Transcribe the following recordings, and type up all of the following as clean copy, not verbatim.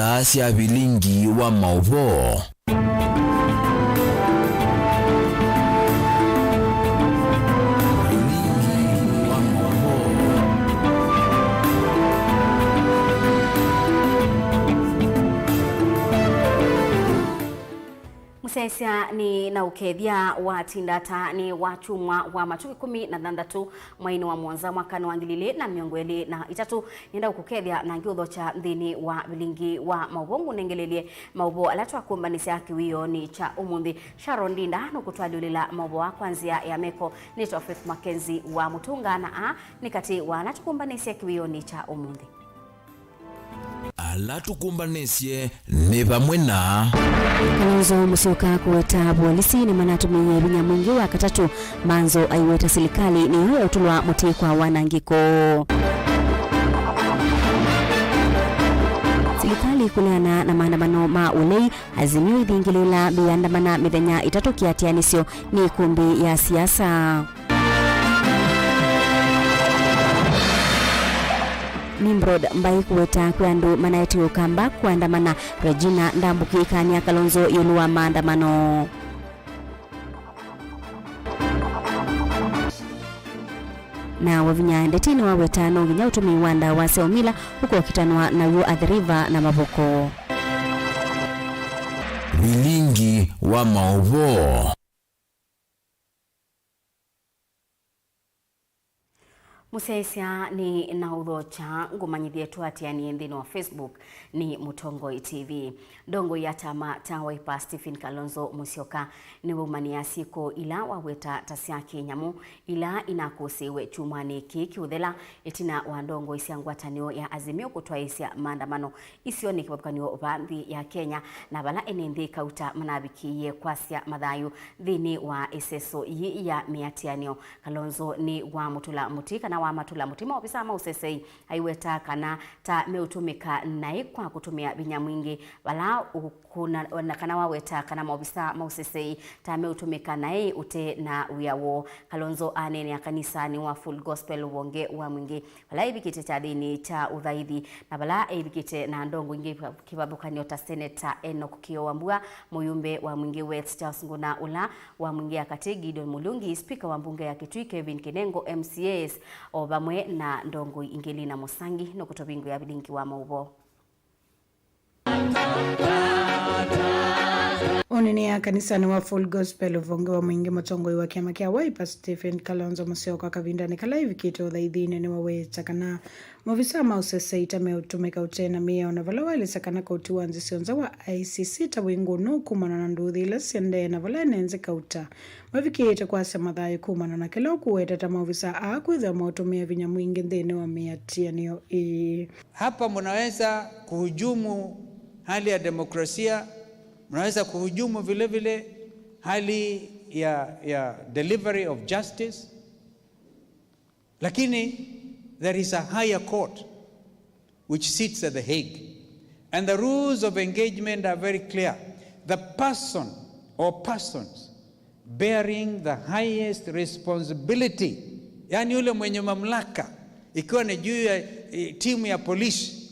Taasisi ya Vilingi wa Mauvoo. Musesia ni na ukethia wa tindata ni wachumwa wa matuki 16 mwaini wa mwanza mwaka wa 2023 nenda ukukethia na ngiutho cha nthini wa Vilingi wa Mauvoo nengelelie Mauvoo alatwa kumbanisia kiwio ni cha umundi Sharon Dinda nukutwalulila Mauvoo kwanzia ya meko ni Faith MAKENZI wa Mutunga na ni kati wa alatukumbanisia kiwio ni cha umundi. Alatukumbanisye ni vamwe na Kalonzo Musyoka kuweta polisi ni manatumiye Vinyamwingi wa katatu manzo aiweta serikali ni hoyo utulwa mutikwa wanangiko. Serikali kuleana na maandamano ma ulei azimio idhingilila biandamana mithenya itatu kiatianisyo ni kumbi ya siasa. Nimrod mbai kuweta kwandu manaiti ukamba kuandamana Regina Ndambuki kania Kalonzo yuluwa maandamano. Na wavinya ndetini waweta nonginya utumi wanda wa seomila huko wakitanwa na yu adhiriva na mavoko. Vilingi wa Mauvoo. Musesia ni na udhocha ngumanyithie tu atiani nthini wa Facebook ni Mutongoi TV. Ndongo ya tama Wiper Stephen Kalonzo Musyoka ni wumania siku ila waweta tasia Kenyamu ila inakusiwe chumani kiuthela itina wa ndongo isiangwatanio ya azimio kutwaisia maandamano isio ni kibabukanio bandhi ya Kenya na bala enenthi kauta manabikiye kwasia mathayu thini wa iseso yi ya miatianio. Kalonzo ni wa mutula mutika na wa matula mutima opisa mausesei aiweta kana ta meutumika nai kwa kutumia Vinyamwingi wala kuna kana waweta kana maobisa mausesei ta meutumika nai ute na uyawo. Kalonzo anene ya kanisa ni wa Full Gospel wonge wa mwingi wala ibikite cha dini cha udhaidhi na wala ibikite na ndongo ingi kibabukanio ta Senator Enoch Kiowambua muyumbe wa mwingi West Charles Nguna ula wa mwingi akati Gideon Mulungi speaker wa mbunge ya Kitui Kevin Kinengo MCAs obamwe na ndongo ingeli na Musangi no kutobingo ya Vilingi wa Mauvoo. Onini ya kanisa ni wa Full Gospel vonge wa mwingi Mutongoi wa kiama kia Wiper Stephen Kalonzo Musyoka kavinda ni kala ivikite uthaithine ni waweta kana mavisa mausese itameutumika utena mia na vala wale sakana kauti wanzi sionza wa ICC tawingu no kumana na nduthi ila siende na vala nenze kauta mavikite kwa samadhayi kumana na kila ukuweta ta mavisa akuiza mautumia Vinyamwingi nthini wa miatianio. Hapa munaweza kuhujumu hali ya demokrasia, mnaweza kuhujumu vile vile hali ya delivery of justice, lakini there is a higher court which sits at The Hague and the rules of engagement are very clear. The person or persons bearing the highest responsibility, yani yule mwenye mamlaka, ikiwa ni juu ya timu ya polisi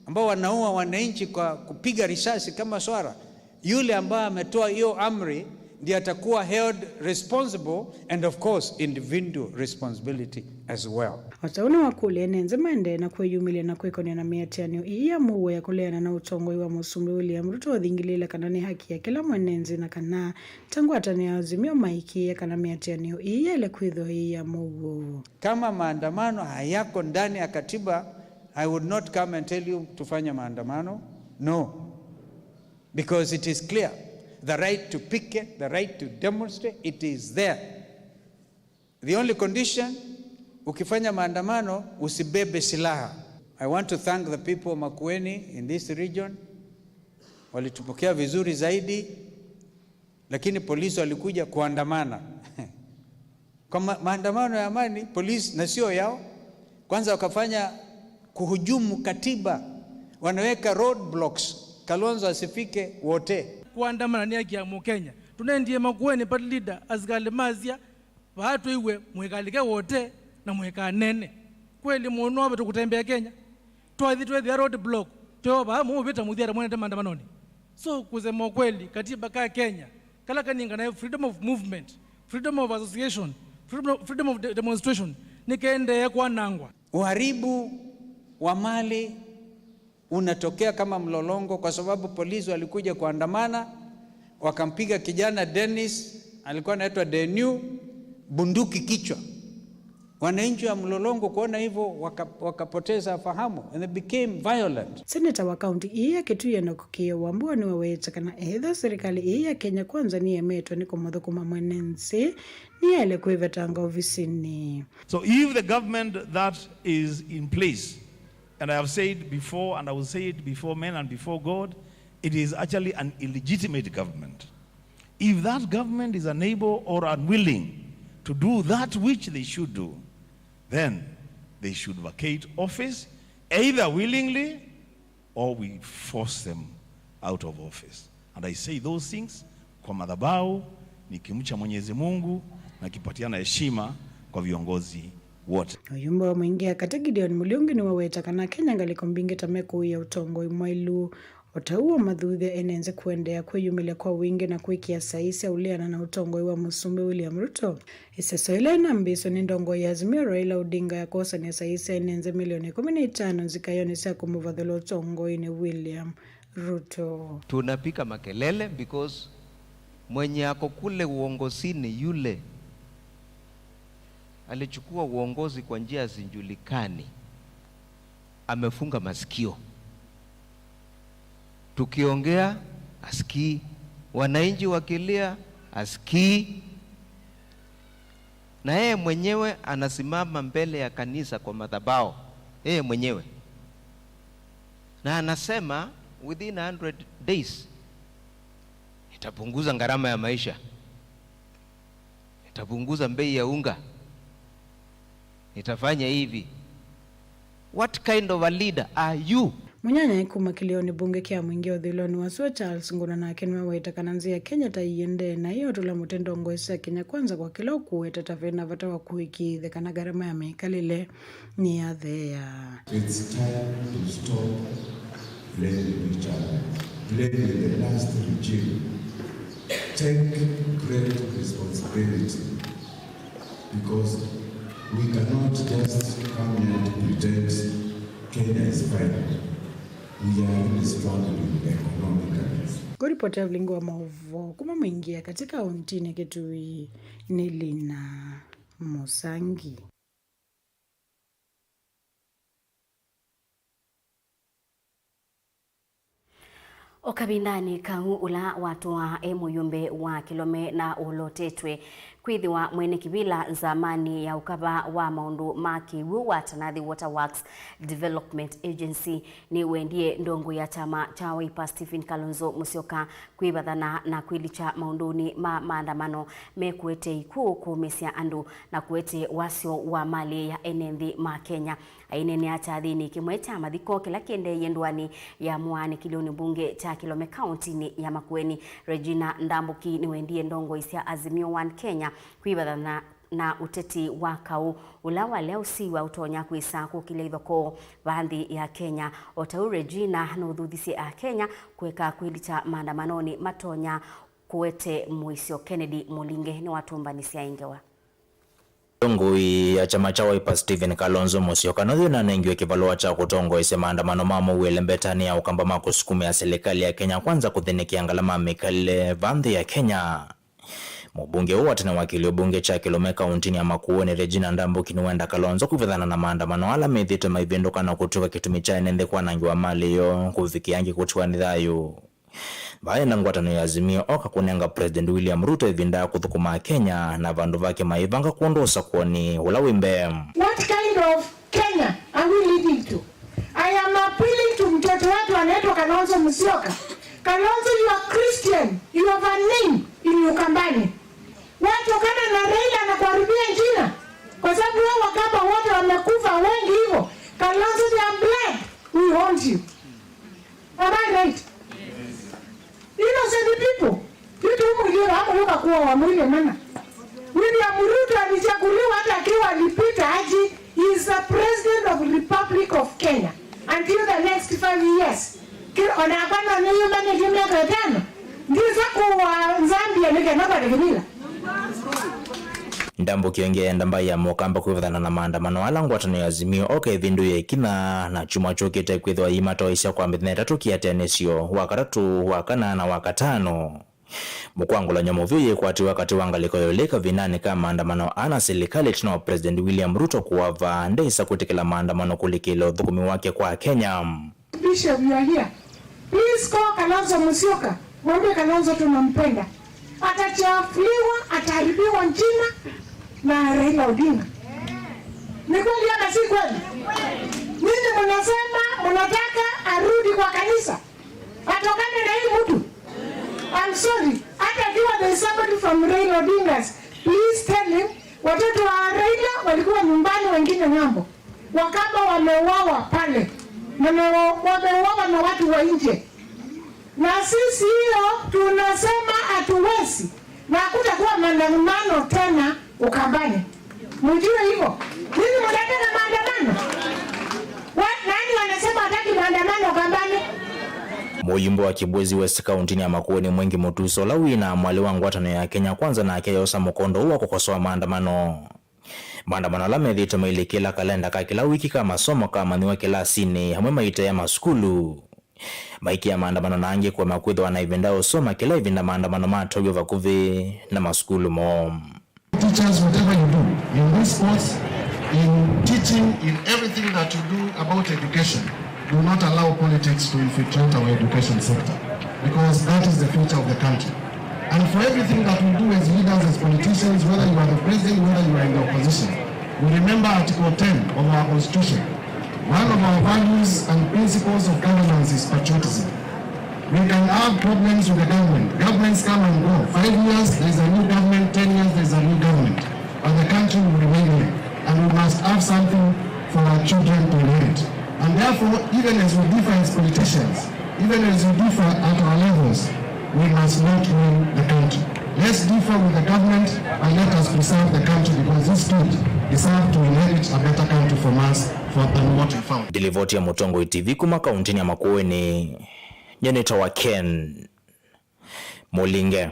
ambao wanaua wananchi kwa kupiga risasi kama swara, yule ambaye ametoa hiyo amri ndiye atakuwa held responsible, and of course individual responsibility as well. Watauni wakule nenze mende na kweyumile na kwekonia na miatianio iya muwe ya kuleana na Utongoi wa Musumbi William Ruto wathingilile kana ni haki ya kila mwenenzi na kana tangu atani azimio maiki ya kana miatianio iya ile kwitho iya Mauvoo. Kama maandamano hayako ndani ya katiba, I would not come and tell you tufanya maandamano. No. Because it is clear. The right to picket, the right to demonstrate, it is there. The only condition, ukifanya maandamano, usibebe silaha. I want to thank the people of Makueni in this region. Walitupokea vizuri zaidi, lakini polisi walikuja kuandamana. Kwa maandamano ya amani, polisi na sio yao, kwanza wakafanya kuhujumu katiba. Wanaweka roadblocks, Kalonzo asifike wote. Kuandamana ni haki ya Mkenya. Tunaendie Makueni party leader azikale mazia watu iwe mwekalike wote na mweka nene. Kweli muono wabe tukutembea Kenya. Twathi roadblock toba mu beta mudhira mwana maandamanoni. So kusema kweli katiba ka Kenya kala kaninga na freedom of movement, freedom of association, freedom of demonstration nikaende kwa nangwa. Uharibu wa mali unatokea kama mlolongo kwa sababu polisi walikuja kuandamana wakampiga kijana Dennis alikuwa anaitwa Deniu bunduki kichwa. Wananchi wa mlolongo kuona hivyo wakapoteza fahamu and they became violent. Senator wa kaunti iya Kituya Nokukia wambua ni wawechakana either serikali iya Kenya kwanza ni emetwa ni kumathukuma MAKENZI ni ele kuivetanga ofisini. So if the government that is in place, and I have said before and I will say it before men and before God, it is actually an illegitimate government. If that government is unable or unwilling to do that which they should do, then they should vacate office, either willingly or we force them out of office. And I say those things kwa madhabahu nikimcha Mwenyezi Mungu na kipatiana heshima kwa viongozi wote. Oyumba wa mwingia kata Gideon Mulungi ni waweta kana Kenya ngaliko mbinge tameku ya utongo imwailu otauwa madhuthia enenze kuendea kweyumilia kwa wingi na kuikia saisi ya uliana na utongo iwa Musumbi William Ruto. Iseso ila inambiso ni ndongo ya Azimio Raila Odinga ya kosa ni saisi ya enenze milioni 15 zikayoni siya kumuvadhilo utongo ini William Ruto. Tunapika makelele because mwenye ako kule uongozini yule alichukua uongozi kwa njia zinjulikani, amefunga masikio. Tukiongea asikii, wananchi wakilia asikii, na yeye mwenyewe anasimama mbele ya kanisa kwa madhabahu yeye mwenyewe na anasema within 100 days itapunguza gharama ya maisha, itapunguza bei ya unga, itafanya hivi. What kind of a leader are you? Munyanya ikuma kilioni bunge kia mwingi odhiloni wasuwa Charles Nguna na kenwa waita kananzia Kenya taiyende na hiyo tula mutendo ngoisa Kenya kwanza kwa kilo kuweta tafena vata wa kuhiki the kana gharama ya meikalile ni ya thea. It's time to stop blaming each other, blaming the last regime. Take great responsibility because we cannot just come here and pretend Kenya is fine. We are really struggling economically. Kuripoti ya Vilingi wa Mauvoo kuma mwingia katika untini Kitui Nilina Musangi. Okabindani kau ula watu wa emuyumbe wa kilome na ulotetwe kwithiwa mwene kibila zamani ya ukaba wa maundu makiwu wa Tanathi Waterworks Development Agency ni wendie ndongo ya chama cha Wiper Stephen Kalonzo Musyoka kwibathana na kwilicha maunduni maandamano mekuete ikuu kumesia andu na kuete wasio wa mali ya enenthi ma Kenya. Ainene atathini kimweta mathiko kila kende yendwani ya mwani kilioni bunge cha Kilome County ni ya Makueni. Regina Ndambuki ni wendie ndongo isia Azimio 1 Kenya kwibathana na uteti wa kau ulawa leo siwa utonya kwisa kukile ithoko bandhi ya Kenya. Otau Regina no thuthisi a Kenya kweka kwilicha maandamanoni matonya kuete Muisio Kennedy Mulinge ni watumbanisia ingewa. Ngui ya chama cha Wiper Stephen Kalonzo Musyoka no na nengiwe kivalua cha kutongo ise maandamano mamo uelembetani ya ukamba makusukumi ya serikali ya Kenya kwanza kuthinikia ngalama mikale bandhi ya Kenya. Mbunge huwa tena wakili bunge cha Kilome County ya Makueni Regina Ndambuki ni wenda Kalonzo kuvithana na maandamano ala methito maivinduka na kutuka kitumi cha enende kwa nangiwa mali yo kufikiangi kutuwa nidhayo. Bae na ngwatano ya Azimio oka kunenga President William Ruto evinda kuthukuma Kenya na vandu vake maivanga kuondosa kuoni ulawimbe. What kind of Kenya are we living to? I am appealing to mtoto watu anaitwa Kalonzo Musyoka. Kalonzo, you are Christian. You have a name in Ukambani. Watu kana na Raila na kuharibia jina. Kwa sababu wao wakapa wote wamekufa wengi hivyo. Kalonzo, they are black. We want you. Am I right? Innocent people. Vitu humu hapo luka kuwa wa mwili mana. William Ruto alichaguliwa hata akiwa alipita aji. He is the president of the Republic of Kenya until the next 5 years. onakwana ni yumani kimya katano ndiza kuwa Zambia nike nabari vinila Ndambo kiongea ndamba ya mokamba kwithana na maandamano alangwa atano ya Azimio oka ithindu yekina na chuma chokete kwithwa imatoisha kwa mithina 3 kiatenesio wakatatu wakana na wakatano mukwangula Mauvoo yekwati wakati wangaliko yoleka vinane kama maandamano ana serikali tino President William Ruto kuwava ndesa kutekela maandamano kulikilo dhukumi wake kwa Kenya. Bishop, you are here. Please call Kalonzo Musyoka. Mwambie Kalonzo tunampenda. Atachafuliwa, ataharibiwa nchina na Raila Odinga. Ni kweli ama si kweli? Nini mnasema mnataka arudi kwa kanisa? Atokane na hii mtu. I'm sorry. Hata kiwa there is somebody from Raila Odinga's, please tell him watoto wa Raila walikuwa nyumbani wengine ng'ambo. Wakamba wameuawa pale. Wameuawa na watu wa nje. Na sisi hiyo tunasema hatuwezi. Na hakutakuwa maandamano tena Ukambani. Mjue hivyo. Nini mnataka maandamano? Nani wanasema hataki maandamano Ukambani? Muyimbo wa Kibwezi West County ya Makueni Mwengi Mutuso lawina mwali wangu watano ya Kenya kwanza na akeyosa mukondo uwa kukosoa maandamano. Maandamano lamethito maili kila kalenda ka kila wiki kama somo kama niwa kila sini hamwe maite ya maskulu. Maiki ya maandamano na ange kwa makwidho wanaivendao soma kila ivinda maandamano matogyo vakuvi na maskulu mo. Teachers, whatever you do in this sports, in teaching, in everything that you do about education, do not allow politics to infiltrate our education sector, because that is the future of the country. And for everything that we do as leaders, as politicians, whether you are the president, whether you are in the opposition, we remember Article 10 of our Constitution. One of our values and principles of governance is patriotism. We can have problems with the government. Governments come and go. 5 years, there is a new government. 10 years, there is a new government. And the country will remain here. And we must have something for our children to inherit. And therefore, even as we differ as politicians, even as we differ at our levels, we must not ruin the country. Let's differ with the government and let us preserve the country, because this kid deserves to inherit a better country from us than what we found. Dilivoti ya Mutongo TV kuma kauntini ya Makueni nyeneta wa Ken Molinge.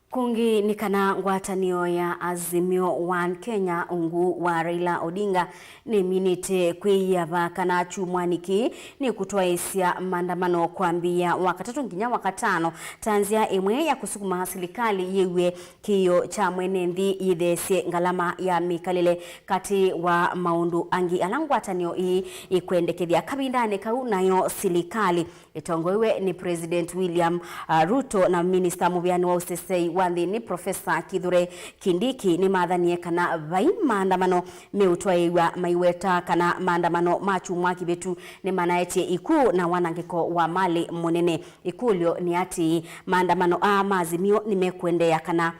Kungi ni kana ngwatanio ya Azimio 1 Kenya ungu wa Raila Odinga ni minite kwiyava kana chumwaniki ni kutoa isia maandamano kwambia wakatatu nginya wakatano tanzia imwe ya kusukuma serikali yewe kiyo cha mwenendi yidhese ngalama ya mikalile kati wa maundu angi alangwatanio hii ikwendekethia kabindane kau nayo serikali itongoiwe ni President William Ruto na Minister Mubiani wa usesei ni Profesa Kithure Kindiki ni madhanie kana vai maandamano meutwaiwa maiweta kana maandamano machumwa kibetu ni manaetie ikuu na wanangiko wa mali munene ikulio ni ati maandamano Azimio nimekwendea kana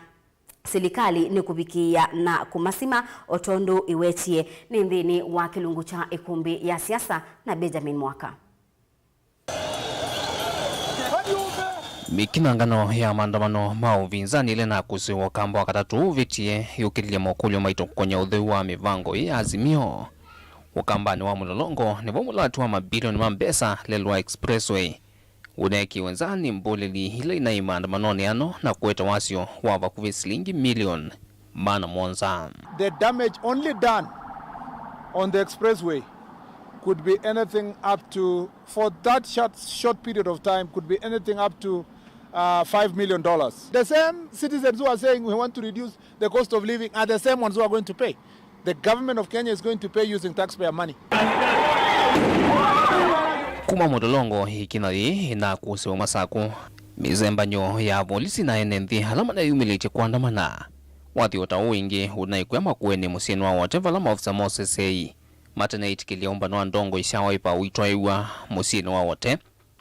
serikali ni kubikia na kumasima otondo iwetie ni ndini wa kilungu cha ikumbi ya siasa na Benjamin Mwaka. Mikinangano ya maandamano mauvinzani ile na kusiwa kamba wakatatu vitie yukilia mokulio maito kwenye udhui wa mivango ya Azimio. Wakambani wa mulolongo ni wamulatu wa mabilioni mambesa lelwa expressway. Uneki wenzani mbulili hile ina maandamanoni ano na kuweta wasio wa vakuvi shilingi milioni mana monza. The damage only done on the expressway could be anything up to, for that short period of time, could be anything up to $5 million. The same citizens who are saying we want to reduce the cost of living are the same ones who are going to pay. The government of Kenya is going to pay using taxpayer money. Kuma modolongo hikinari ina kusiwa masaku. Mizembanyo ya polisi na enendi halama na yumilite kuandamana. Wati watawingi unaikuya Makueni musienwa whatever lama ofisa Moses hei. Matene itikilia umbano ndongo ishawa ipa uitwaiwa musienwa wote.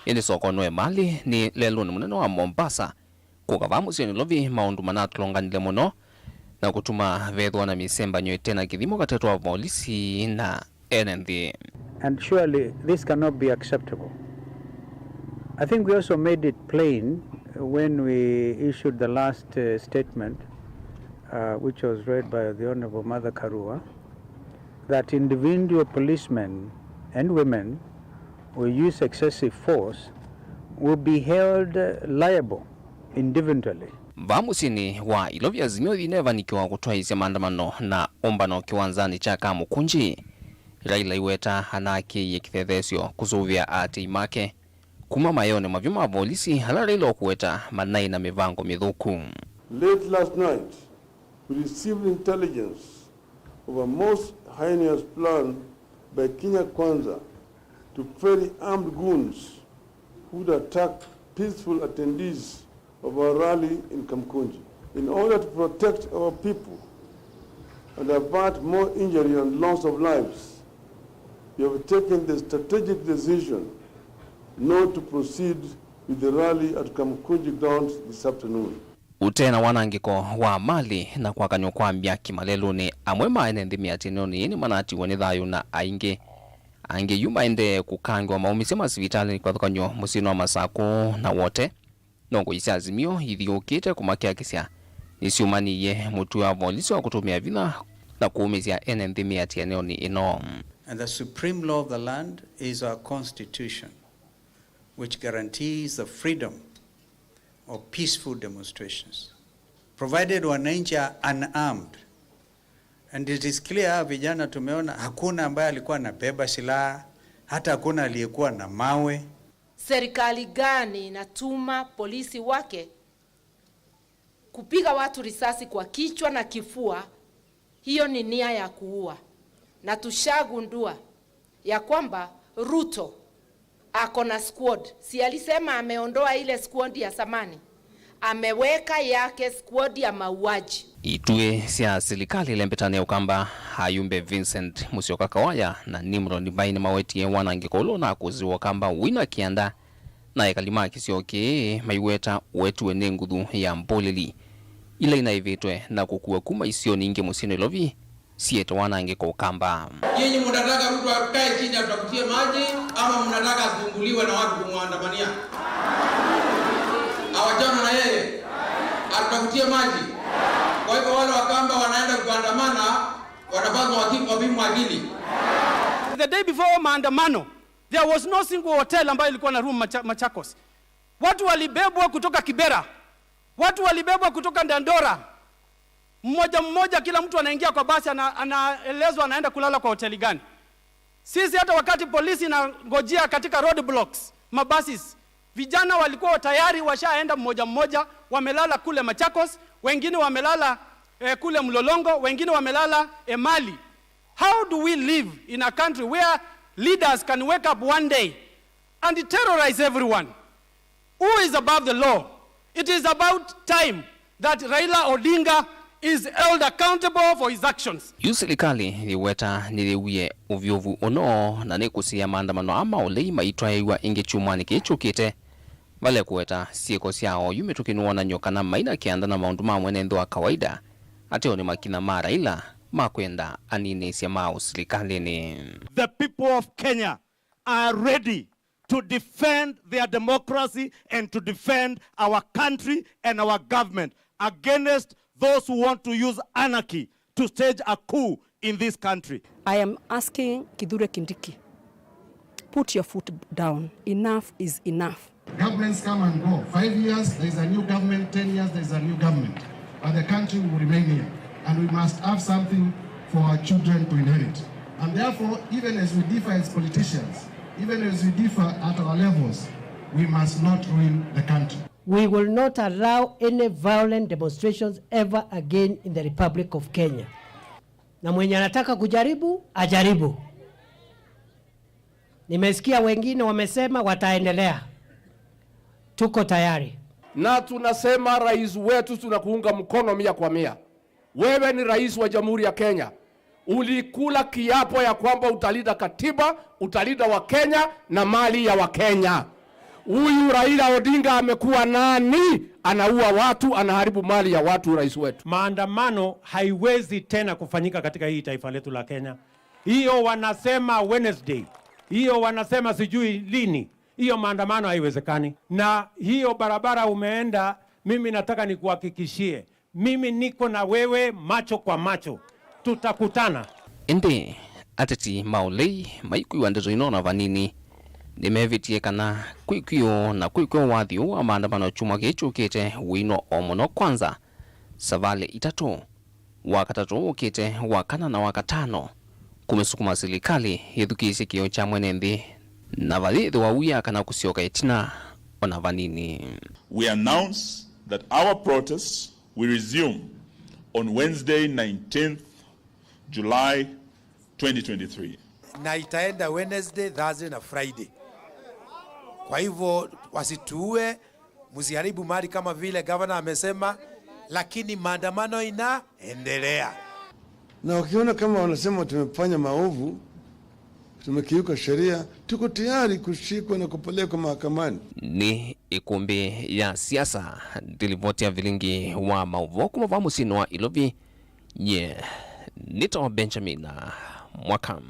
Yeni soko noe mali ni leluni muneno wa Mombasa. Kukava musieni lovi maundu manatu longanile muno. Na kutuma vedwa na misembanyo tena kithimo katetu wa polisi na enendi. And surely this cannot be acceptable. I think we also made it plain when we issued the last statement, which was read by the Honorable Mother Karua, that individual policemen and women who use excessive force will be held liable individually. Vamusini wa ilovya Azimio inevanikiwa kutwaisya maandamano na ombano kiwanzani cha Kamukunji. Raila iweta hanaki ye kithethesyo kuzuvya ati make kuma mayone mavyuma polisi hala Raila okuweta manai na mivango mithuku. Late last night, we received intelligence of a most heinous plan by Kenya Kwanza to ferry armed goons who would attack peaceful attendees of our rally in Kamkunji. In order to protect our people and avert more injury and loss of lives, we have taken the strategic decision not to proceed with the rally at Kamkunji grounds this afternoon. Utena wanangiko wa mali na kwakanyo kwambia kimaleluni amwe maene ndimi atinoni yini manati wenithayo na ainge yuma ende kukangwa maumisi masivitali kwa thukanyo musino wa Masaku na wote nongo isi Azimio ithiukite kumakia kisya nisiumaniye mutu wa polisi wa kutumia vina na kuumizia ene ndimi atienoni ino. And the supreme law of the land is our constitution, which guarantees the freedom of peaceful demonstrations, provided wananchi are unarmed. And it is clear, vijana tumeona hakuna ambaye alikuwa anabeba silaha, hata hakuna aliyekuwa na mawe. Serikali gani inatuma polisi wake kupiga watu risasi kwa kichwa na kifua? Hiyo ni nia ya kuua. Na tushagundua ya kwamba Ruto ako na squad. Si alisema ameondoa ile squad ya samani, ameweka yake squad ya mauaji. Itue sia serikali lembetane ukamba Hayumbe Vincent Musyoka Kawaya na Nimro Nibaini maweti wanangikolo na kuziwa kamba WINAKE anda na ekalima kisioke maiweta wetu enengudhu ya mboleli ile inaivitwe na kukua kuma isio ninge musino ilovi sieto wanangiko kamba. Yenye mnataka mtu akae chini atakutie maji ama mnataka azunguliwe na watu kumwandamania? Awachana na yeye atakutie maji. Kwa hivyo wale wakamba wanaenda kuandamana wanapaswa wapimu akili. The day before maandamano there was no single hotel ambayo ilikuwa na room Machakos. Watu walibebwa kutoka Kibera, watu walibebwa kutoka Dandora. Mmoja kila mtu anaingia kwa basi anaelezwa anaenda kulala kwa hoteli gani. Sisi hata wakati polisi inangojea katika roadblocks mabasis, vijana walikuwa tayari washaenda mmoja wamelala kule Machakos, wengine wamelala kule Mlolongo, wengine wamelala Emali. How do we live in a country where leaders can wake up one day and terrorize everyone? Who is above the law? It is about time that Raila Odinga is held accountable for his actions. Serikali liweta niliwie uvyovu ono na nikusia maandamano ama olei maitwa iwa ingechumani kichukite vale kuweta sieko siao yumetukinua na nyoka na maina kianda na maunduma mwenendo wa kawaida ateo ni makina mara ila makwenda anine siamao serikali ni. The people of Kenya are ready to defend their democracy and to defend our country and our government against those who want to use anarchy to stage a coup in this country. I am asking Kithure Kindiki, put your foot down. Enough is enough. Governments come and go. 5 years, there is a new government. 10 years, there is a new government. But the country will remain here. And we must have something for our children to inherit. And therefore, even as we differ as politicians, even as we differ at our levels, we must not ruin the country. We will not allow any violent demonstrations ever again in the Republic of Kenya. Na mwenye anataka kujaribu, ajaribu. Nimesikia wengine wamesema wataendelea. Tuko tayari. Na tunasema rais wetu tunakuunga mkono 100%. Wewe ni rais wa Jamhuri ya Kenya. Ulikula kiapo ya kwamba utalinda katiba, utalinda Wakenya na mali ya Wakenya. Huyu Raila Odinga amekuwa nani? Anaua watu, anaharibu mali ya watu, rais wetu. Maandamano haiwezi tena kufanyika katika hii taifa letu la Kenya. Hiyo wanasema Wednesday, hiyo wanasema sijui lini. Hiyo maandamano haiwezekani. Na hiyo barabara umeenda, mimi nataka nikuhakikishie, mimi niko na wewe macho kwa macho. Tutakutana. Ende ateti maulei maikuwa ndeto inona vanini nimevitie kana kwikio na kwikio wathio wa maandamano chuma gichukite wino omuno kwanza savale itatu wakatatu ukite wakana na wakatano kumesukuma serikali yethukise kio cha mwenenthi na valithi wawia kana kusioka itina ona vanini. We announce that our protests will resume on Wednesday 19th July 2023. Na itaenda Wednesday, Thursday na Friday. Kwa hivyo wasituue, msiharibu mali kama vile governor amesema, lakini maandamano inaendelea. Na ukiona kama wanasema tumefanya maovu, tumekiuka sheria, tuko tayari kushikwa na kupelekwa mahakamani. Ni ikumbi ya siasa dilivoti ya Vilingi wa Mauvoo kumava musinwa ilovi nye nito Benjamin Mwakam.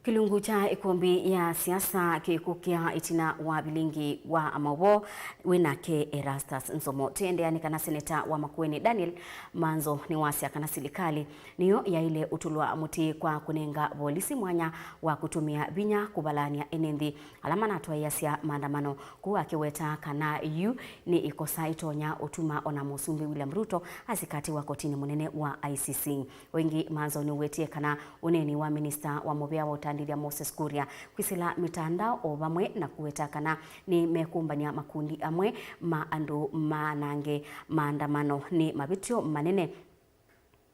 Kilungu cha ikumbi ya siasa kikukia itina wa Vilingi wa Mauvoo WINAKE Erastus Nsomo tendeani kana seneta wa Makueni Daniel Manzo ni wasia kana serikali niyo ya ile utulwa muti kwa kunenga polisi mwanya wa kutumia binya kubalania enenthi alama natwa yasia maandamano kuwa kiweta kana yu ni ikosa itonya utuma ona musumbi William Ruto asikati wa kotini munene wa ICC. Wengi Manzo ni wetie kana uneni wa minister wa mobea wa Ndiria Moses Kuria kwisila mitandao obamwe na kuwetakana ni mekumbania makundi amwe maandu manange maandamano ni mabitio manene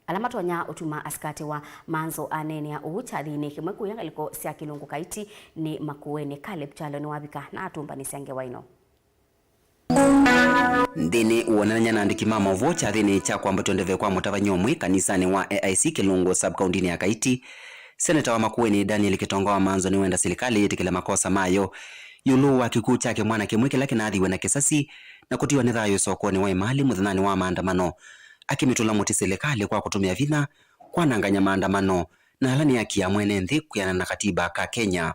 alamatonya utuma askati wa Manzo anene ya uchathini kimwe kuyanga liko sia Kilungu kaiti ni Makueni Caleb Chalo ni wabika na atumba ni siange waino ndini uonanya na ndikima Mauvoo chathini cha kwamba tuendeve kwa mutavanyomwe kanisani wa AIC Kilungu sub-county ya Kaiti. Seneta wa Makueni Daniel Kitongoa Manzo ni wenda serikali itikile makosa mayo yulu wa kikuu chake mwana kimwike lakini athiwe na kisasi na kutiwa ni thayo sokoni wa imali muthanani wa maandamano akimitula muti serikali kwa kutumia vina kwa nanganya maandamano na halani yake ya mwene nthi kuyana na katiba ka Kenya.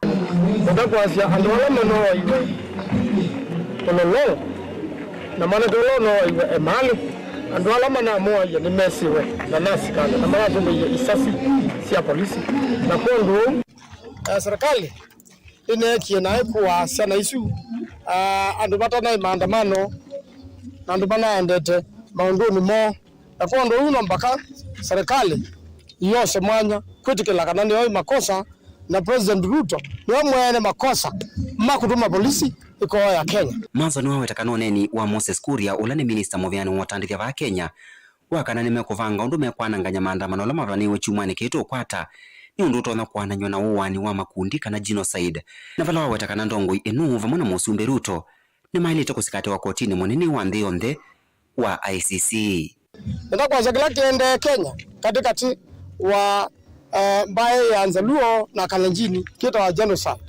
Ndakwasia andu ala mano iwe tololo na mana tololo iwe emali andu ala mana moya ni mesiwe na nasikana na mara tumbe isasi sia polisi na kondo serikali ine na kwa sana isu andu batana maandamano na andu bana andete maunduni mo na kondo uno mpaka serikali yose mwanya kwitikila kana ni makosa na President Ruto ni mwene makosa makutuma polisi iko ya Kenya. Manzo ni waweta kanoneni wa Moses Kuria ulani minister moviani watandithia va Kenya wakana ni mekuvanga undu mekwananganya maandamano la mavaniwe chumani kito kwata ni undu tona kwananywa na uwani wa makundi kana genocide na vala waweta kana ndongoi enuva mwana musumbi Ruto ni mailite kusikate wa kotini munene wa nthionde wa ICC. Ndakwaza kila kiende Kenya katikati wa mbaye ya Nzaluo na Kalenjini kita wa genocide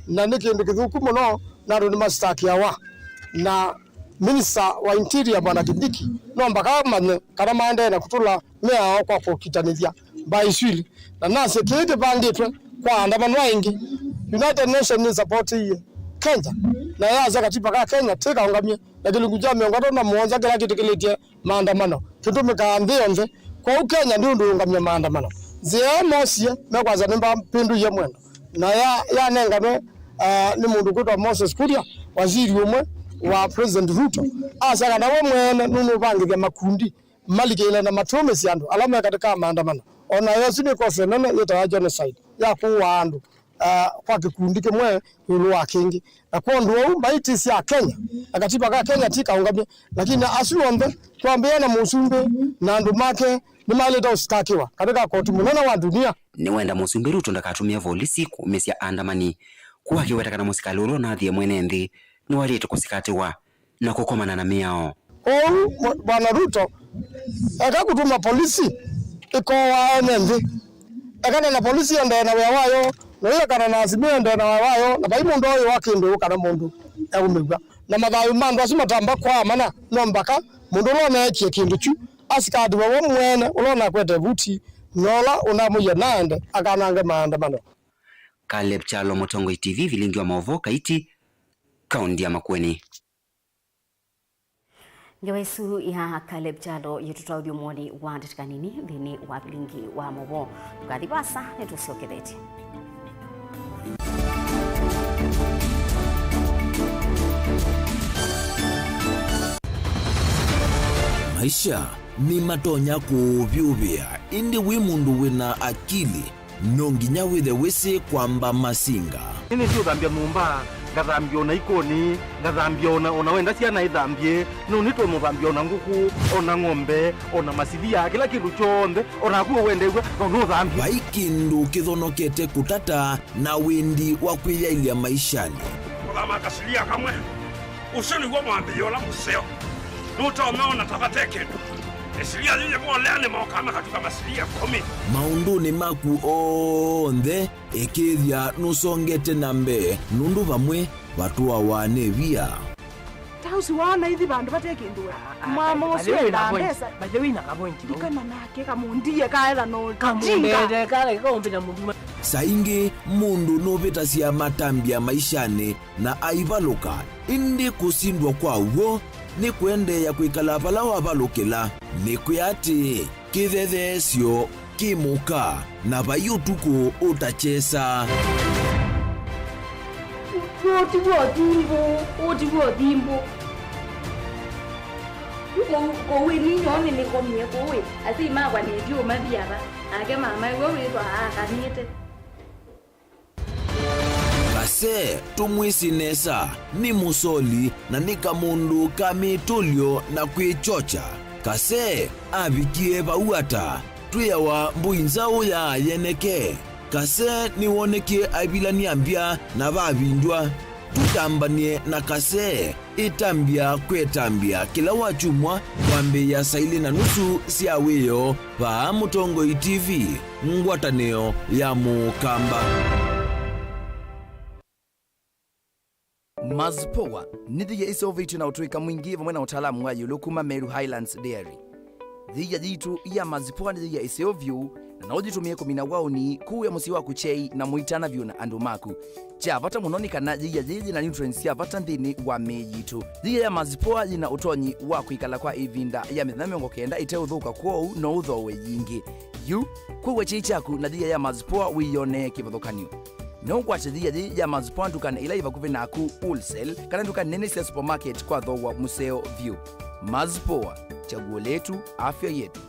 na niki ndikithuku muno na ndo ni mastaki yawa na minister wa interior bwana Kibiki no mpaka mane kana maende na kutula mea kwa kukitanithia baiswili na nase kete banditwe kwa andamano wengi United Nations ni support hii Kenya na yaza katiba ka Kenya tika ongamia na Kilungu cha miongoto na muonza kila kitu kilitie maandamano kitumika ndionze kwa Kenya ndio ndio ongamia maandamano zia mosie mekwaza nimba pindu ye mwendo na ya nengano ni mundu kutwa Moses Kuria waziri umwe wa President Ruto asaka na mwene nunu bangithia makundi malikile na matume siandu alama katika maandamano ona yosi ni kosa nene yeta genocide ya kuwa andu kwa kikundi kimwe yulu wa kingi na kondo maiti sia Kenya akatiba ka Kenya tika ungamye lakini asiombe tuambiana musumbe na andu make ni maleta ustakiwa katika koti munene wa dunia ni wenda musumbi Ruto ndakatumia polisi kumesia andamani kuwa kiweta kana musikali ulo na thie mwene nthi ni walite kusikatiwa na kukomana na miao. Bwana Ruto akakutuma polisi iko wa nthi akana na polisi ende na wayo na ile kana na azimio ende na wayo na baimu ndo yo wakindu kana mundu egumigwa na mathayu mandu asimatamba kwa mana no mpaka mundu rona ekie kindu chu asikadi wa mwene ulona kwete buti nola unamuye naende akanange maandamano. Caleb Chalo, Mutongoi TV, Vilingi wa Mauvoo, Kaiti, kaunti ya Makueni. Ngewesu ya Caleb Chalo yututa udiomoni wa ndetikanini dhini wa Vilingi wa Mauvoo. Tukadhibasa netusioketheti. Maisha ni matonya kuvyuvia indi wi mundu wina akili nonginya withe wisi kwamba masinga. Ini sio dhambia mumba, ngathambia ona ikoni, ngathambia ona wenda ciana ithambie, no nito muthambia ona nguku, ona ng'ombe, ona masilia, kila kindu chonde, ona kuo wende gwe, no thambia. Vaikindu kithonokete kutata na windi wa kwiyailia maishani. Muthama kasilia kamwe, usoni gwa mwambio la museo. Nuta umeona tavateke. Esilia lile mwolene maokama katika masilia 10. Maunduni maku onthe ekithia nusongete nambe nundu vamwe vatua wanevia. Tausi wana hithi bandu batekindwe. Mama uswe na pesa. Bajewina kapointi. Dikana nake kamundie kaela no kamundede kale kaombina mundu. Saingi mundu novita cia matambia maishani na aivaluka indi kusindwa kwa uo ni kuendeya kwikala pala wavalukila ni kuyati kithethesyo kimuka na vayutuku utachesa. Otiwo dimbo. Kowe ni nyoni ni komye kowe. Asi magwa ni dio mabiaba. Ake mama wewe twa akanite. Kase tumwisinesa ni musoli na nika mundu kamitulio na kwichocha. Kase abikie vauata tuyawa mbuinzao ya yeneke. Kase ni woneke abilani ambia na vavindwa. Tutambanie na kase itambia kwetambia kila wachumwa wambe ya saili na nusu siaweyo va Mutongoi TV ngwataneo ya mukamba. Mazpoa nithiye isovitu na utuika mwingi vamwe na utaalamu wa yulukuma Meru Highlands Dairy. Thiya jitu ya Mazpoa nithiye isovyu na nojitumie kumina wauni kuu ya musi wa kuchei na muitana vyu na andu maku. Cha vata munoni kana thiya jiji na nutrients ya vata nthini wa mejitu. Thiya ya Mazpoa yina utonyi wa kuikala kwa ivinda ya mithenya miongo kenda ite uthuka kwou no uthowe yingi. Yu kuwe chei chaku na thiya ya Mazpoa wiyone kivuthukanio. No kwache thiya ya Mazpoa ndukana ila ivakuvi naku wholesale kana ndukana nene cia supermarket kwa thowa museo view. Mazpoa, chaguo letu, afya yetu.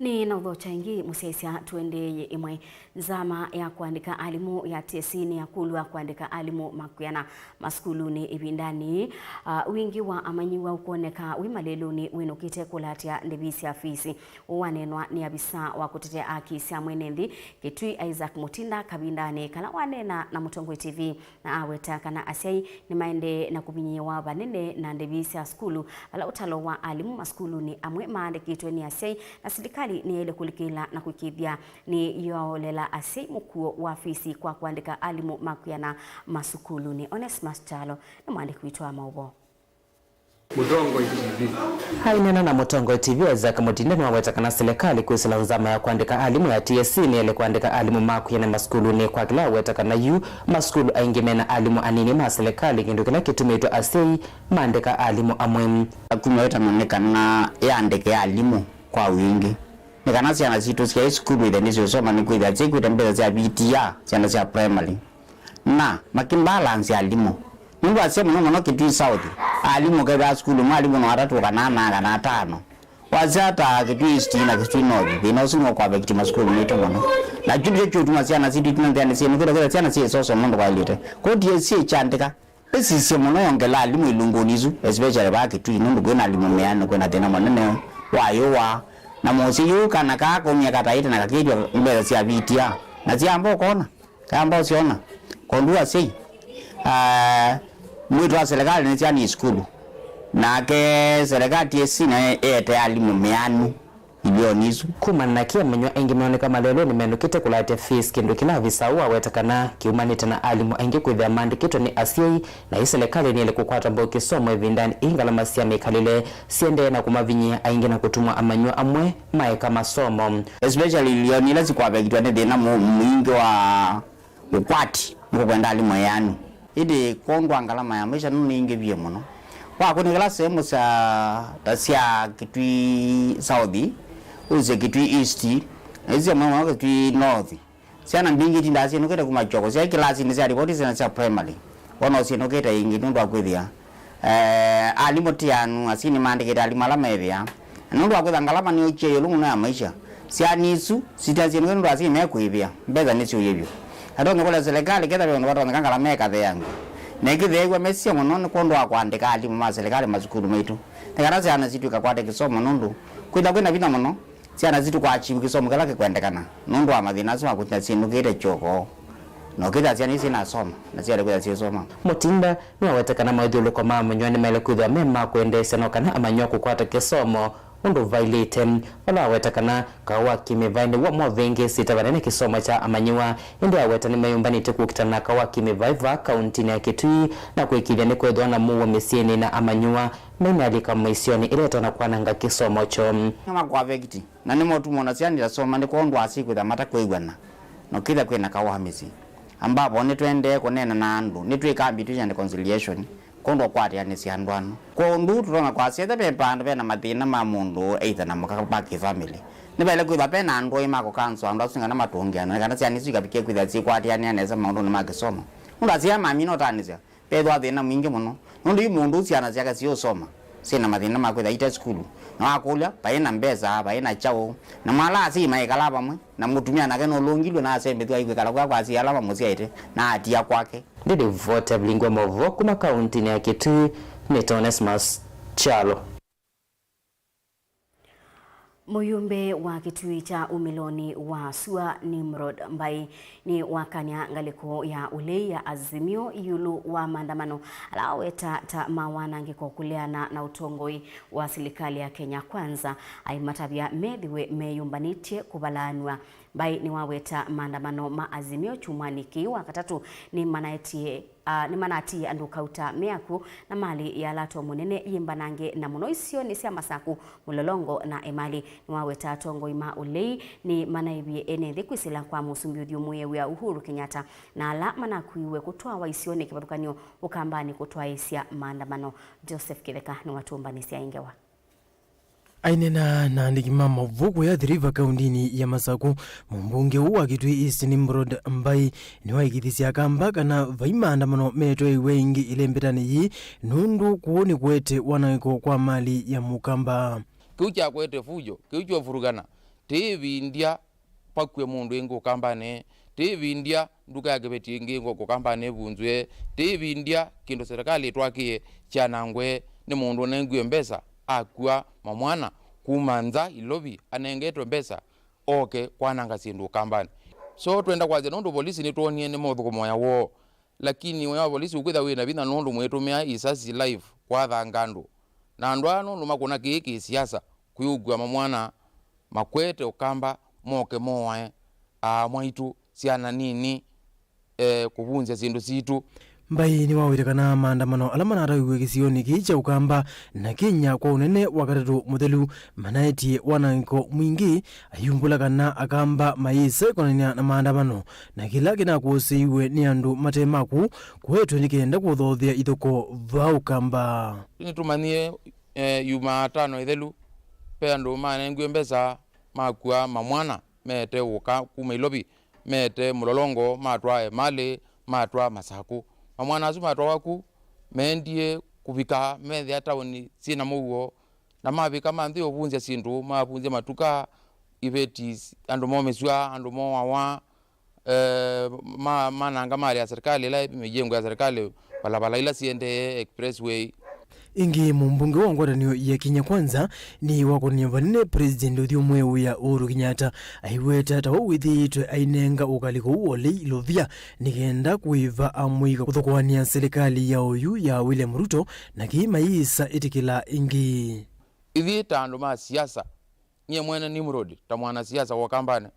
Ni na udhocha ingi musesia tuendeye imwe nzama ya kuandika alimu ya TSC ya kulwa kuandika alimu makuyana maskuluni ibindani wingi wa amanyiwa ukoneka wimaleluni winukite kulatia ndebisi afisi uwanenwa ni abisa wa kutetea aki sia mwenendi Kitui Isaac Mutinda kabindani kala wanena na Mutongoi TV na aweta kana asiai ni maende na kubinyewa banene na ndebisi ya skulu ala utalo wa alimu maskuluni amwe maande kitwe ni asiai na serikali ni ile kulikila na kukidhia ni yolela ase mkuu wa afisi kwa kuandika alimu makuyana masukuluni. Onesmus Chalo na mwandiki witwa Mauvoo. Mutongoi TV. Hainena na Mutongoi TV Isaac Mutinda ni wawetaka na serikali kuhusu nzama ya kuandika alimu ya TSC ni ile kuandika alimu makuyana maskuluni kwa kila wetaka na yu maskulu aingemena alimu anini ma serikali kindu kila kitumitwa asei maandika alimu amwe. Kumeweta manekana yaandike alimu kwa wingi. Nikana ciana citu cia skulu ile nicio soma ni kwitha cikwita mbele cia BTA ciana cia primary na makimbalance alimu mundu asema no Kitui South alimu kwa skulu mwalimu no atatu kana na tano wazata Kitui East na Kitui North inosumo kwa victim skulu ni tomono na jumbe chutu maciana citu tunandane cia nikira kwa ciana cia soso mundu kwa ilite ko TSC chandika esi cia muno yongela alimu ilungonizu especially ba Kitui nundu kwena alimu meano kwena tena manene wayo na mosi yu kana kako miaka taita na kakijwa mbele cia vitia na ciambo kona kamba usiona kondua sei mwitu wa serikali ni ciani skulu na ke serikali TSC na ete alimu meanu milioni isu kumana kia manywa aingi meoneka malelo ni menukite kulate fees kindu kila visa uwa wetakana kiumanite na alimu aingi kwithia mandikito ni asiei na iselekali ni ile kukwata mbo kisomo evindani ingala masia mekalile siende na kumavinyia aingi na kutumwa amanywa amwe maeka masomo especially milioni ila zikwabekitwa ne thina mwingi wa ukwati mkwenda alimu yanu idi kondwa ngalama ya maisha nuni ingi bie muno kwa kuni kila sehemu sa tasia kitui Southi uze kitui East ezi mwa kitui North siana mbingi tinda sino kete kumachoko sia kilasi ni sia ripoti sia primary ono sino kete ingi nundu akwithia alimu tianu asini mandikita alimu alama evia nundu akwitha ngalama ni uche yolungu na maisha sia nisu sitazino nundu asini mekwivia mbeza nisu yebyo adonge kola serikali keta byo ndo ngangala meka the yangu nekithegwa mesia muno ni kondo akwandika alimu ma serikali mazukuru maitu tekana cia zitu ikakwate kisomo nundu kwitha kwina vina muno cia zitu kwa achieve kisomo kala kikwendekana nundu wa mathina cia kutina sinukire choko no kitha cia ni sina soma na cia kwitha cia soma mutinda ni awetekana maithulu kwa mama ni mele kwitha mema kuendesha no kana amanywa kukwata kisomo undu violate wala wetakana kawa kimivaini wa mwavengi sitavanene kisomo cha amanyiwa indi aweta ni mayumbanite kukitana kawa kimivaiva kauntini ya Kitui na kuikilia ni kwedwa na muwa misieni na amanyiwa na alika maisioni ileta na kwananga kisomo cho kama kwa vekiti na ni motu mona siani la soma ni kondo asiku da mata kuigwana no kila kwena kawa hamisi ambapo ni twende kunena na andu ni tuikambi tujande conciliation kondo kwati yani siandwano kondu turonga kwa siete pepanda pena mathina ma mundu either na mukabaki family nibele kwitha pena andu imako kanso andu asinga na matungiana kana siani sikapike kwitha si kwati yani aneza maundu ni makisoma mundu asia mami no tanisia pedwa thina mwingi muno nundu mundu siana siaka sio soma sina mathina ma kwitha ita school na akulia paina mbeza paina chao na mala si maikala pamwe na mutumia nake no longilwe na asembe tu aikala kwa si alama musiaite na atia kwake ndidi vote Vilingi Mauvoo kuma kaunti ya Kitui ni Tonesmas Chalo. Muyumbe wa Kitui cha umiloni wa Sua Nimrod ambaye ni wakanya ngaliko ya ulei ya azimio yulu wa maandamano alaweta ta mawanangi kwa kuleana na utongoi wa serikali ya Kenya Kwanza aimatabia medhiwe meyumbanitie kubalanwa bai ni waweta maandamano maazimio chumwaniki wakatatu ni manati andukauta meaku na mali ya lato munene yimbanange na munoisio ni sia masaku mulolongo na emali ni waweta tongo ima ulei ni manaibie enethi kwisila kwa musumbi udhiumwe ya Uhuru Kenyatta na ala manakuiwe kutoa waisioni kibarukanio ukambani kutoa isia maandamano. Joseph Kitheka ni watumbani sia ingewa ainena na ndikima Mauvoo ya River kaundini ya Masaku mumbunge wa Kitui East Nimrod ambaye ni waigithisia kambaka na vaimaandamano metwe wengi ilembetani yi nundu kuoni kwete wanaiko kwa mali ya mukamba kiucha kwete fujo kiucho furugana TV India pakwe mundu ingo kambane TV India nduka ya gebeti ingo kambane bunzwe TV India kindo serikali twakie chanangwe ni mundu nengwe mbesa akwa mamwana kumanza ilobi anengetwe mbesa oke kwananga sindu kambani so twenda kwaje nundu polisi ni tuonie ni mothuko moya wo lakini wa polisi ukwitha wina bina nundu mwetumia isasi live kwa thangandu na ndwano numakuna kiki siasa kuyugwa mamwana makwete ukamba moke moe mwaitu siana nini kuvunja sindu situ mbai ni wawirekana maandamano alamana ataiwe kisioni kicha ukamba na Kenya kwa unene wakatatu muthelu manaetie wananko mwingi ayumbulakana akamba maise konania na maandamano na kila kina kusiiwe ni andu matemaku kwetu nikenda kuthothia ithoko va ukamba nitumanie Jumatano ithelu pe andu manengwe mbesa makua mamwana mete uka kuma ilobi mete mulolongo matwa emali matwa masaku mamwana azuma twaku mendie kubika methe ataoni sina mugo na mabika manthi obunja sindu mabunja matuka ivetis andu momeswa andu mowawa mananga mali ya serikali la mijengo ya serikali balabala ila siende expressway ingi mumbunge wa ngwatanio ya Kenya Kwanza ni wakonia vanene president udhiumwe ya Uhuru Kenyatta aiweta tawo withitwe ainenga ukaliko uole ilovia nikenda kuiva amwika kuthokoania serikali ya oyu ya William Ruto na kimaisa itikila ingi ithita andu ma siasa nye mwene Nimrod ta mwana siasa wa kambane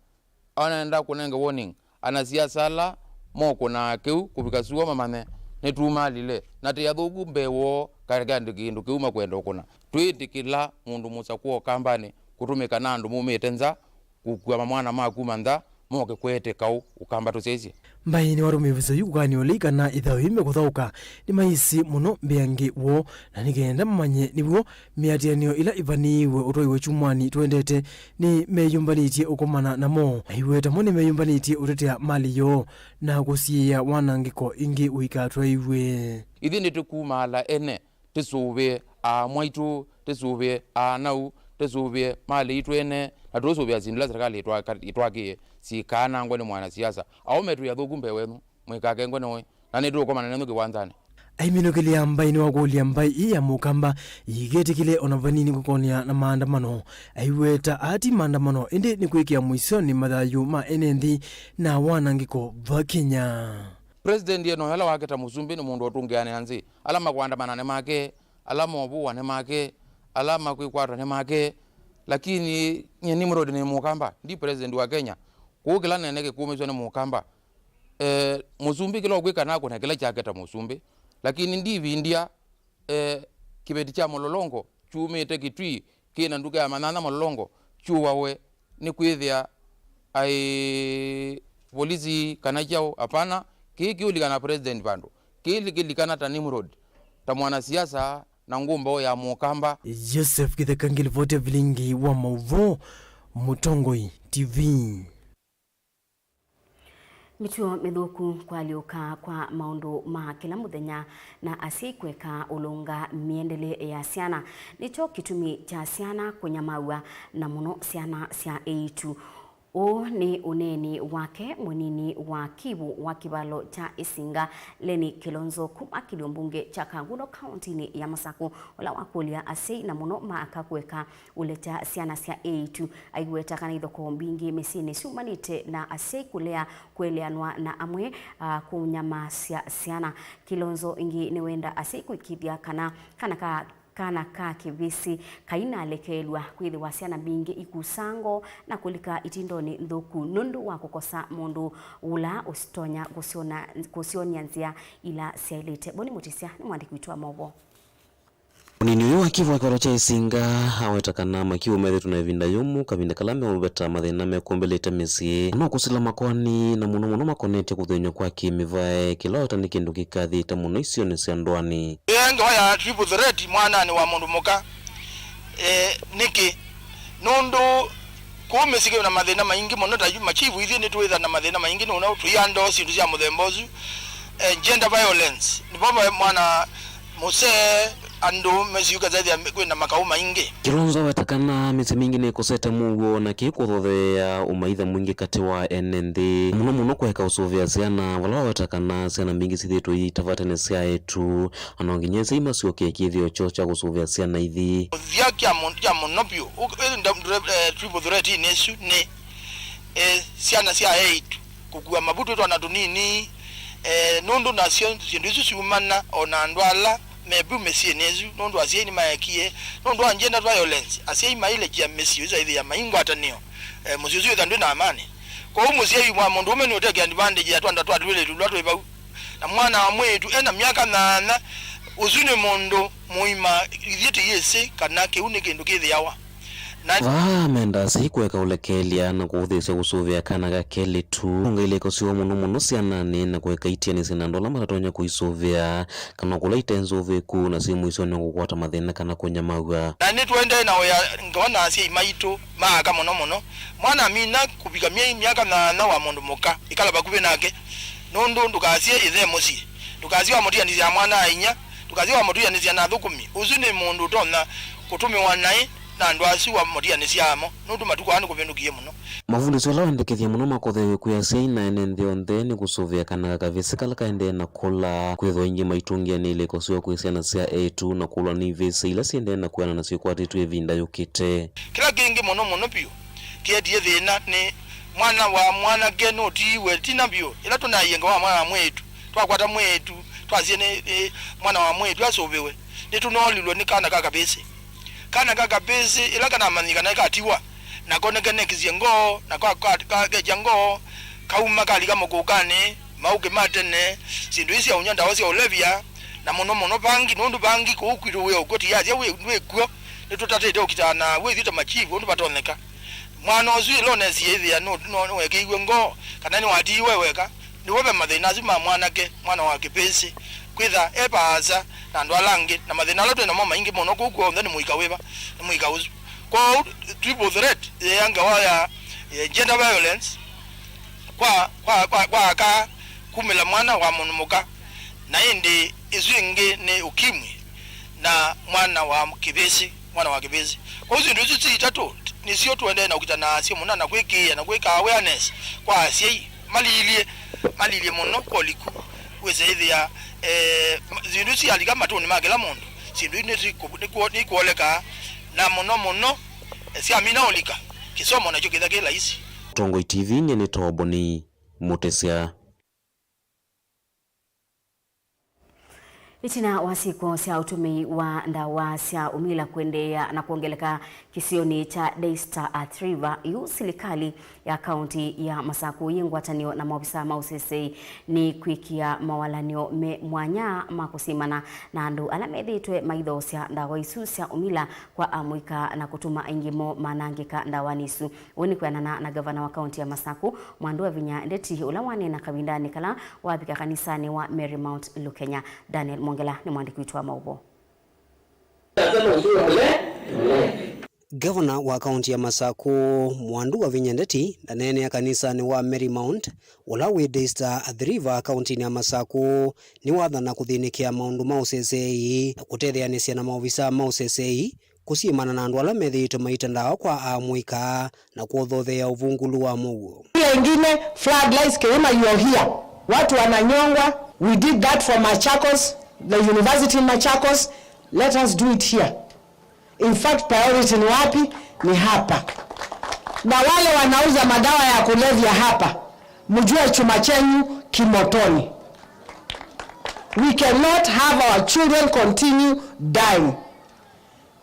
anaenda kunenge warning ana siasa la moko na keu kupika suwa mamane ne tuma lile na te yathuku mbewo karega ndikindu kiuma kwenda ukuna twitikila mundu musa kuo kambane kutumika na andu mumitenza kukua mwana makuma ntha moke kwete kau ukamba tusesi mbaini warumiviza yukani olika na ithawime kuthauka ni maisi muno mbeangi wo na nigenda mamanye niwo miatianio ila ivaniwe utoiwe chumwani tuendete ni meyumbanitie ukomana namo aiweta mo ni meyumbanitie utetea mali yo na kusiia wanangiko ingi uikatwa iwe ithi nditukuma ene tisuve a mwaitu tisuve a nau tisuve mali itwene na tusuvia zindila serikali itwakie sikana ngone mwana siasa au metu ya thukumbe wenu mwikake ngone we na nitu kwa maneno kiwanzani aimino kile ambaye ni wakoli ambaye iya mukamba igeti kile onavanini kukonia na maandamano aiweta ati maandamano ende ni kuikia mwisoni madhayu ma enendi na wanangiko va Kenya president yeno hala waketa musumbi ni mundu otungeane hanzi alama kuandamana ne make alama Mauvoo ne make alama kuikwata ne make lakini nye Nimrod ni mukamba ndi president wa Kenya kukila neneke kuumizwa ni mukamba musumbi kila okwika nako na kila chaketa musumbi lakini ndivi india kibeti cha mololongo chumete kitwi kina nduka ya manana mololongo chuwawe ni kwithia ai polisi kana chao hapana kiki ulikana president bandu kilikana ta Nimrod ta mwana siasa na ngumbo ya mukamba Joseph Kithekangili vote Vilingi wa Mauvoo Mutongoi TV mituo mithuku kwaliuka kwa maundu ma kila muthenya na asikweka ulunga miendele ya ciana nicho kitumi cha ciana kunyamaua na muno ciana cia eitu o ni uneni wake munini wa Kivu wa kibalo cha Isinga Leni Kilonzo kuma kiliombunge cha Kanguno county ya Masaku wala wakulia asei na muno maakakweka uleta ciana cia eitu aigweta kana ithoko mbingi mesini sumanite na asei kulea kueleanwa na amwe kunyama ciana Kilonzo ingi ni wenda asei kuikithia kana ka kivisi kaina lekelwa kwithi wa ciana bingi ikusango na kulika itindoni nthuku nundu wa kukosa mundu ula usitonya kusionia nzia ila ciailite Boni Mutisia ni mwandiki witwa Mauvoo Munini uyu akivu akaro cha Isinga awetakana makiwa methetu na evinda yumu kavinda kalame ubeta mathina mekumbelete misi no kusila makwani na muno makonete kuthenyo kwa kimivae kilota ni kindu kikathita muno isio ni ciandwani yengo ya triple threat mwana ni wa mundu muka niki nundu kumisike na mathina maingi muno ta machivu ithi ni twitha na mathina maingi no tuyando sindu cia muthembozu gender violence ni bomba mwana muse andu mesiuka zaidi kwenda makao maingi Kilonzo wetakana misi mingi ni kuseta mugo na kikuthothea umaitha mwingi kati wa NND muno kweka usuvia ciana wala wetakana ciana mingi cithitu itavatene cia etu anonginyese imasioke kithio chocha kusuvia ciana ithi ya monopio triple threat inesu ni ciana cia etu kugua mabutu twana tunini nundu na sindu isu ciumana ona ndwala mebu mesie nezu nundu asie ni maekie nundu angenda violence asie maile kia mesio zaidi ya maingo atanio musio thandu na amani kwa hiyo musie mwa mundu umeni uteke advantage ya twanda twatwile tulwatwe iba na mwana wa mwetu ena miaka na uzune mundu muima ithiete yese kana keune kindu kithiawa menda sikweka ulekelia na kuthesya kusuvia kana gakeli tu ngaile kosio muno ciana ni na kweka itiani sina ndola maratonya kuisuvia kana kulaita nzoveku na simu iso ni kukwata mathina kana kunyamaua na ni twende na ya ngona asie maito maaka muno mwana mina kupika miaka na wa mundu muka ikala bakuve nake nundu ndukasie ithe musi ndukasie wa mutia ni ya mwana ainya ndukasie wa mutia ni ya na thukumi uzune mundu tona kutumiwa naye na ndo asiwa modia nisiamo nundu matuko anu kuvendukie muno mavundo sola wendekethia muno makothewe kuya seina enende onthe ni kusuvia kana kavisikala kaende na kola kwetho ingi maitungia ni ile kosio kwisiana cia etu na kulwa ni visi ila siende na kuana na sikwatitu evinda yukite kila kingi muno pio kiedie thina ni mwana geno tiwe tinabio ila tunayenga wa mwana mwetu twakwata mwetu twaziene mwana wa mwetu asobewe nitunolilwe ni kana kakabese ila kana manyika na katiwa na konekene kiziengo na kwa jango kauma kali kama kokane mauke matene sindu isi unyanda wasi olevia na mono bangi nundu bangi ko kwiro we okoti yaje we kuo tutate do kitana we thita machivu ndu batoneka mwana ozu ilone siethia no wekeiwe ngo kana ni wati weweka ni wobe mathina zima mwana wa kipesi kwitha ebaza na ndo alangi na mathina lotwe na mama ingi mono kuko ndani muika weba muika uzu kwa triple threat yanga waya gender violence kwa ka kumela mwana wa munumuka na indi izwingi ni ukimwi na mwana wa kibesi kwa hizo ndio sisi tatu ni sio tuende na ukitana sio munana kweki na kweka awareness kwa sei malilie muno koliku weze hivi ya zindu si alika matoni magela mundu sindu ni kuoleka na muno si amina olika kisomo na chokeza kila hizi Tongo TV nyene toboni mutesia Itina wasiko sia utumi wa ndawa sia umila kuendea na kuongeleka kisioni cha Daystar at River yu serikali ya kaunti ya Masaku yengwatanio na maofisa mausese ni kwikia mawalanio me mwanya makusimana na andu alamethitwe maitho sia ndawa isu sia umila kwa amuika na kutuma ingimo manangika ndawani isu weni kwenana na gavana wa kaunti ya Masaku Mwandu wa Vinya Ndeti ulawane na kabindani kala wabika kanisani wa Marymount Lukenya. Daniel Mongela ni mwandiki wetu wa Mauvoo. Gavana wa kaunti ya Masaku Mwandu wa Vinya Ndeti ndanene ya kanisani wa Marymount ulawe Daystar at River kaunti ya Masaku ni wathana kuthinikia maundu mausesei na kutetheanisia na maofisa mausesei kusimana na andu ala methitwe maitandao kwa amuika na kuothothea uvungulu wa Mauvoo. Wengine floodlights kama you are here. Watu wananyongwa. We did that for Machakos, the university in Machakos. Let us do it here. In fact, priority ni wapi? Ni hapa. Na wale wanauza madawa ya kulevya hapa, mjue chuma chenyu kimotoni. We cannot have our children continue dying.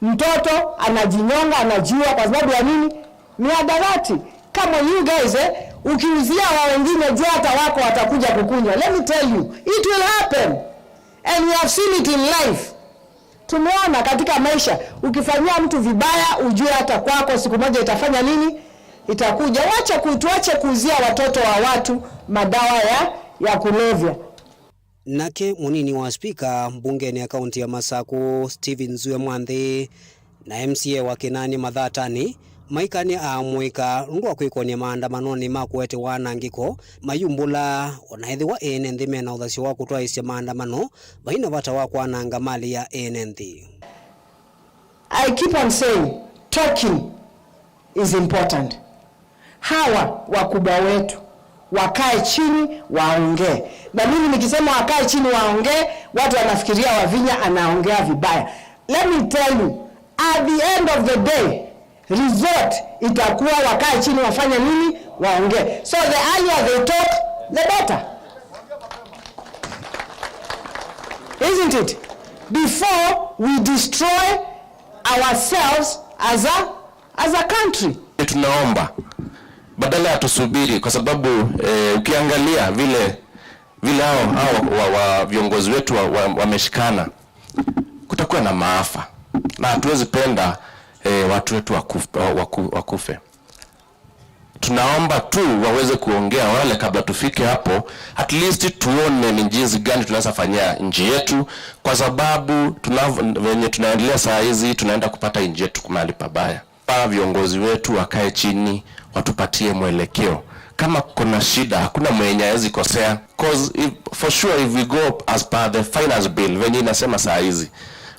Mtoto anajinyonga, anajiua kwa sababu ya nini? Ni adarati. Kama you guys ukiuzia wa wengine je hata wako watakuja kukunywa. Let me tell you, it will happen. And we have seen it in life. Tumeona katika maisha, ukifanyia mtu vibaya ujue hata kwako siku moja itafanya nini? Itakuja. Tuache kuuzia watoto wa watu madawa ya kulevya. Nake munini wa spika mbungeni ya kaunti ya Masaku Stephen Zue Mwandhi na MCA wa Kinani Mathatani maikani amuika ndwa kwikonia maandamanoni makuete wanangiko mayumbula onaithi wa NND mena uthasio wa kutwaisya maandamano baina bata wa kwananga mali ya NND. I keep on saying talking is important. Hawa wakubwa wetu wakae chini waongee. Na mimi nikisema wakae chini waongee, watu wanafikiria Wavinya anaongea vibaya. Let me tell you, at the end of the day, result itakuwa wakae chini wafanya nini? Waongee. So the earlier they talk, the better. Isn't it? Before we destroy ourselves as a country. Tunaomba badala ya tusubiri kwa sababu ukiangalia vile hao viongozi wetu wameshikana kutakuwa na maafa na hatuwezi penda watu wetu wakufe. Tunaomba tu waweze kuongea wale kabla tufike hapo, at least tuone ni jinsi gani tunaweza fanyia nchi yetu, kwa sababu venye tunaendelea saa hizi tunaenda kupata nchi yetu mahali pabaya. Viongozi wetu wakae chini watupatie mwelekeo. Kama kuna shida hakuna mwenye hawezi kosea, cause for sure if we go as per the finance bill venye inasema saa hizi,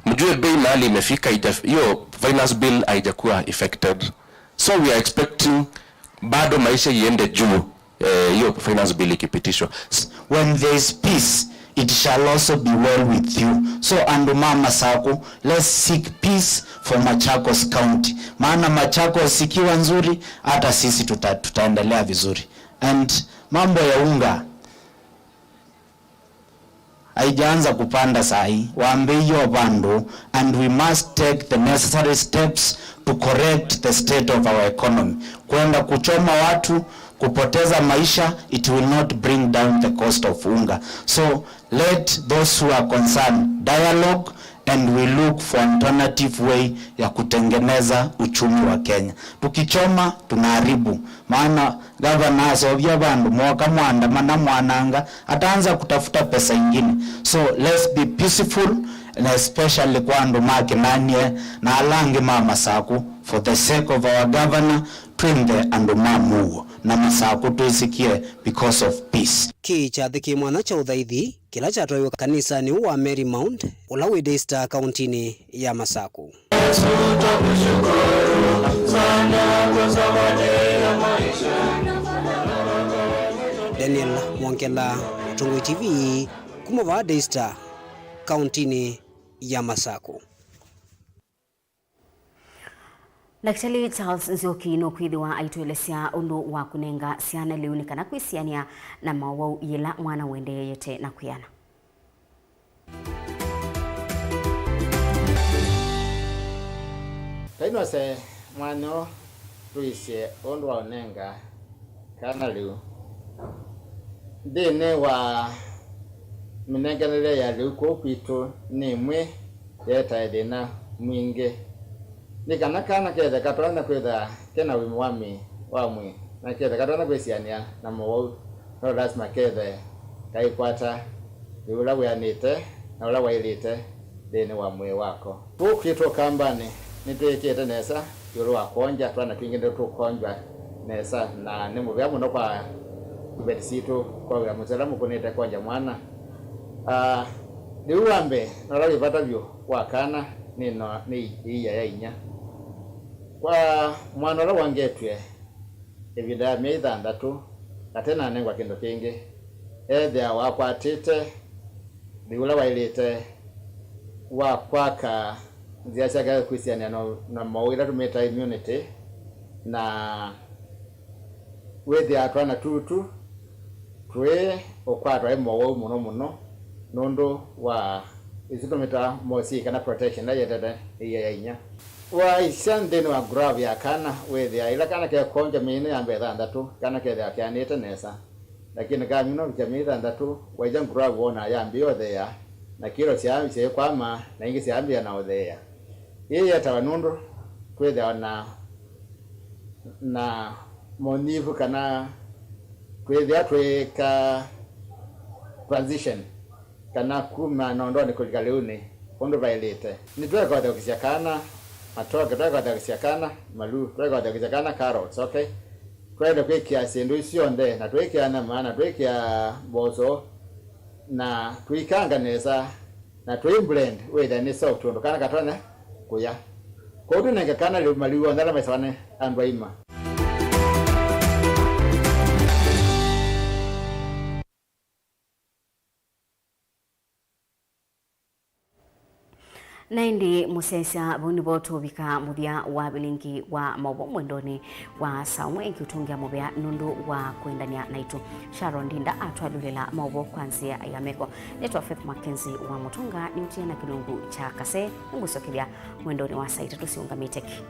mjue bei mahali imefika, hiyo finance bill haijakuwa affected, so we are expecting bado maisha iende juu hiyo finance bill ikipitishwa. When there is peace, it shall also be well with you. So anduma Masaku, let's seek peace for Machakos County. Maana Machakos ikiwa nzuri, hata sisi tutaendelea vizuri. And mambo ya unga, haijaanza kupanda sahi, waambie hiyo bandu, and we must take the necessary steps to correct the state of our economy. Kwenda kuchoma watu, kupoteza maisha, it will not bring down the cost of unga. So let those who are concerned dialogue, and we look for alternative way ya kutengeneza uchumi wa Kenya. Tukichoma tunaharibu, maana governor asovya bandu mwaka muandamana mwananga ataanza kutafuta pesa ingine. So let's be peaceful, and especially kwa andu makinanie na alangi mama saku for the sake of our governor, twende andu Mauvoo na masaku tuisikie because of peace. Kichathi kimwana cha uthaithi kila chatwayo kanisa ni wa Marymount ula wi Daystar kauntini ya Masaku. Daniel Mwankela, Mutongo TV, kuma Daystar kauntini ya Masaku. Daktari Charles Nzioki no kwithiwa aitwelesia undu wa kunenga ciana liunikana kwisiania na Mauvoo yila mwana wende yete na kuyana. Kaino se mwana tuise undu wa unenga kana liu dine wa minenganile ya liu kwa upito ni mwe yeta edina mwingi nikana kana kethe katwana kwitha kena wimu wami wamwe na kethe katwana kwisiania na Mauvoo no lazima kethe kaikwata ula wianite na ula wailite dini wa mwe wako ukito kambani nitekete nesa yoro akonja twana twingende tukonjwa nesa na nimuvya muno kwa kubetisitu kwa ya musalamu kunete konja mwana niuambe nalali pata byo wakana nino ni iya ya inya kwa mwana la wangetwe evida meitha ndatu atena nengwa kindo kingi ethe wakwatite biula wailite wakwaka nziachaga kwisiania na Mauvoo tumeta immunity na wethi atwana tutu twe okwatwa Mauvoo muno nondo wa isitometa mosi kana protection na yetete iya inya wa isande no grave ya kana wethi ila kana ke konja mine ambe ndatu kana ke ya kyanete nesa lakini kama mino bikamira ndatu waija grave wona yambio there na kilo siambi kwama na ingi siambi na odhea yeye atawanundu kwetha na monivu kana kwetha tweka transition kana kuma nondo ni kulikaleuni ondo bailete ni tweka kwa kisiakana matoka tweka kwa kisiakana malu tweka kwa kisiakana carrots okay kwenda kwekia sendo isionde na tweka na maana tweka bozo na tuikanga nesa na blend wetha ni soft ndo kana katona kuya kwa utu nenge kana li maliwa ndala maiswane andwa ima Naindi musesa buni boto bika mudia wa Vilingi wa Mauvoo mwendoni wa saumwe ikiutungia mobea nundu wa kuendania naitu Sharon Dinda atwalulela Mauvoo kwanzia ya meko netwa Faith MAKENZI wa Mutunga ni utia na kilungu cha kase nguso kibia mwendoni wa saita tusiunga miteki.